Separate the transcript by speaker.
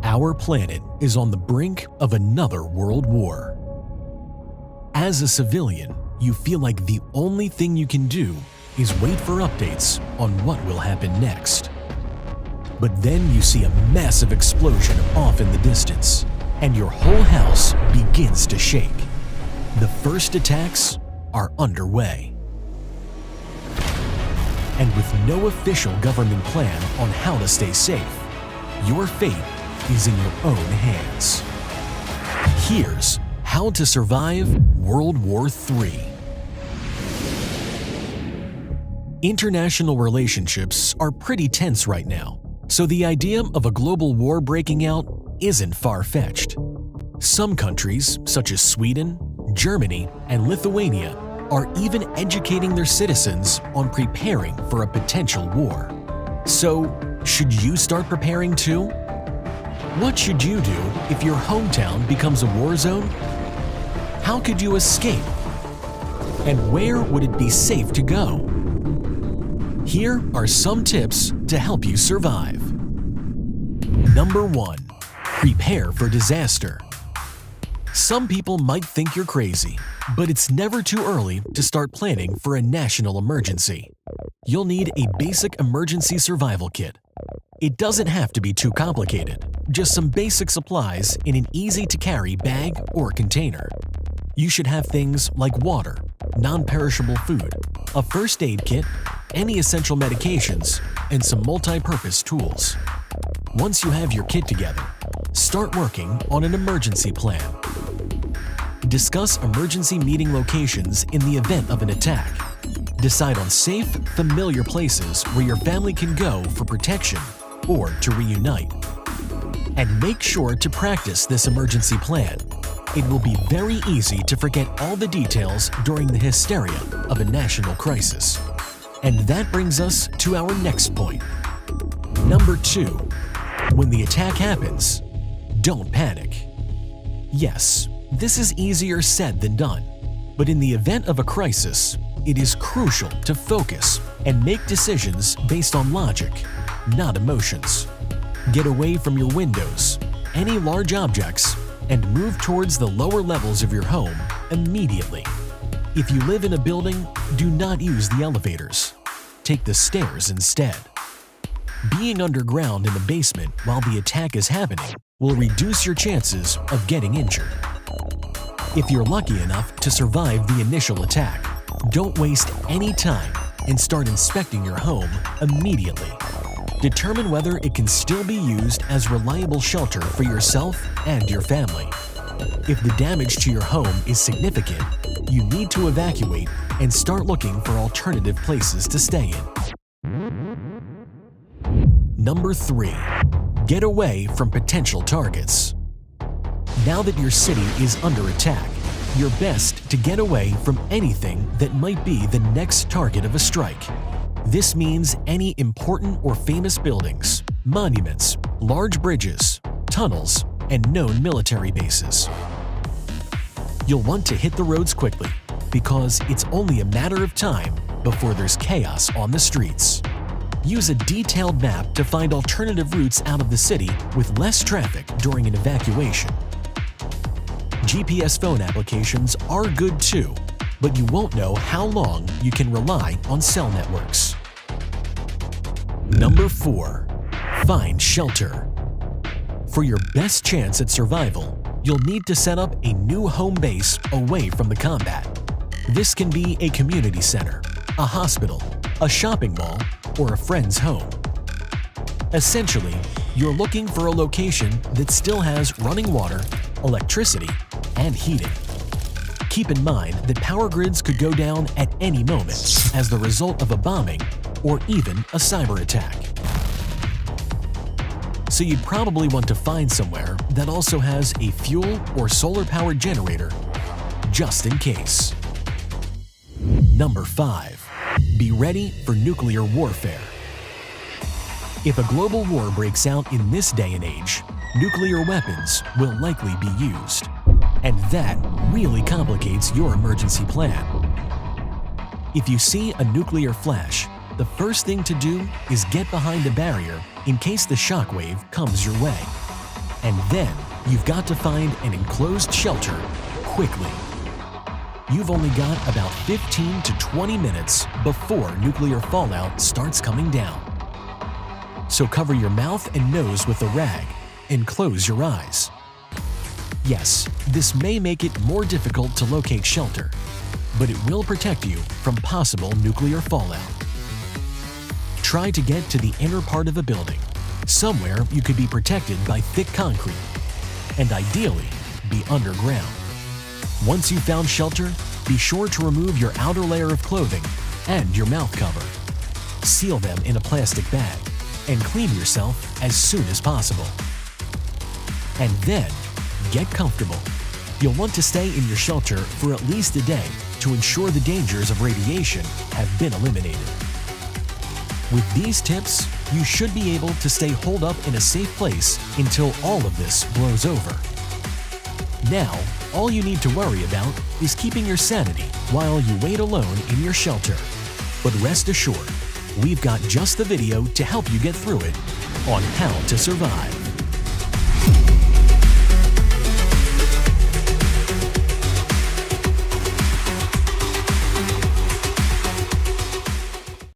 Speaker 1: Our planet is on the brink of another world war. As a civilian, you feel like the only thing you can do is wait for updates on what will happen next. But then you see a massive explosion off in the distance, and your whole house begins to shake. The first attacks are underway. And with no official government plan on how to stay safe, your fate is in your own hands. Here's how to survive World War III. International relationships are pretty tense right now, so the idea of a global war breaking out isn't far-fetched. Some countries, such as Sweden, Germany, and Lithuania, are even educating their citizens on preparing for a potential war. So, should you start preparing too? What should you do if your hometown becomes a war zone? How could you escape? And where would it be safe to go? Here are some tips to help you survive. Number 1. Prepare for disaster. Some people might think you're crazy, but it's never too early to start planning for a national emergency. You'll need a basic emergency survival kit. It doesn't have to be too complicated, just some basic supplies in an easy-to-carry bag or container. You should have things like water, non-perishable food, a first aid kit, any essential medications, and some multi-purpose tools. Once you have your kit together, start working on an emergency plan. Discuss emergency meeting locations in the event of an attack. Decide on safe, familiar places where your family can go for protection or to reunite. And make sure to practice this emergency plan. It will be very easy to forget all the details during the hysteria of a national crisis. And that brings us to our next point. Number 2. When the attack happens, don't panic. Yes, this is easier said than done, but in the event of a crisis, it is crucial to focus and make decisions based on logic, not emotions. Get away from your windows, any large objects, and move towards the lower levels of your home immediately. If you live in a building, do not use the elevators. Take the stairs instead. Being underground in the basement while the attack is happening will reduce your chances of getting injured. If you're lucky enough to survive the initial attack, don't waste any time and start inspecting your home immediately. Determine whether it can still be used as reliable shelter for yourself and your family. If the damage to your home is significant, you need to evacuate and start looking for alternative places to stay in. Number 3. Get away from potential targets. Now that your city is under attack, you're best to get away from anything that might be the next target of a strike. This means any important or famous buildings, monuments, large bridges, tunnels, and known military bases. You'll want to hit the roads quickly because it's only a matter of time before there's chaos on the streets. Use a detailed map to find alternative routes out of the city with less traffic during an evacuation. GPS phone applications are good too, but you won't know how long you can rely on cell networks. Number 4. Find shelter. For your best chance at survival, you'll need to set up a new home base away from the combat. This can be a community center, a hospital, a shopping mall, or a friend's home. Essentially, you're looking for a location that still has running water, electricity, and heating. Keep in mind that power grids could go down at any moment as the result of a bombing or even a cyber attack. So you'd probably want to find somewhere that also has a fuel or solar-powered generator just in case. Number 5. Be ready for nuclear warfare. If a global war breaks out in this day and age, nuclear weapons will likely be used. And that really complicates your emergency plan. If you see a nuclear flash, the first thing to do is get behind a barrier in case the shockwave comes your way. And then you've got to find an enclosed shelter quickly. You've only got about 15 to 20 minutes before nuclear fallout starts coming down. So cover your mouth and nose with a rag and close your eyes. Yes, this may make it more difficult to locate shelter, but it will protect you from possible nuclear fallout. Try to get to the inner part of a building, somewhere you could be protected by thick concrete, and ideally be underground. Once you've found shelter, be sure to remove your outer layer of clothing and your mouth cover. Seal them in a plastic bag and clean yourself as soon as possible. And then, get comfortable. You'll want to stay in your shelter for at least a day to ensure the dangers of radiation have been eliminated. With these tips, you should be able to stay holed up in a safe place until all of this blows over. Now, all you need to worry about is keeping your sanity while you wait alone in your shelter. But rest assured, we've got just the video to help you get through it on how to survive.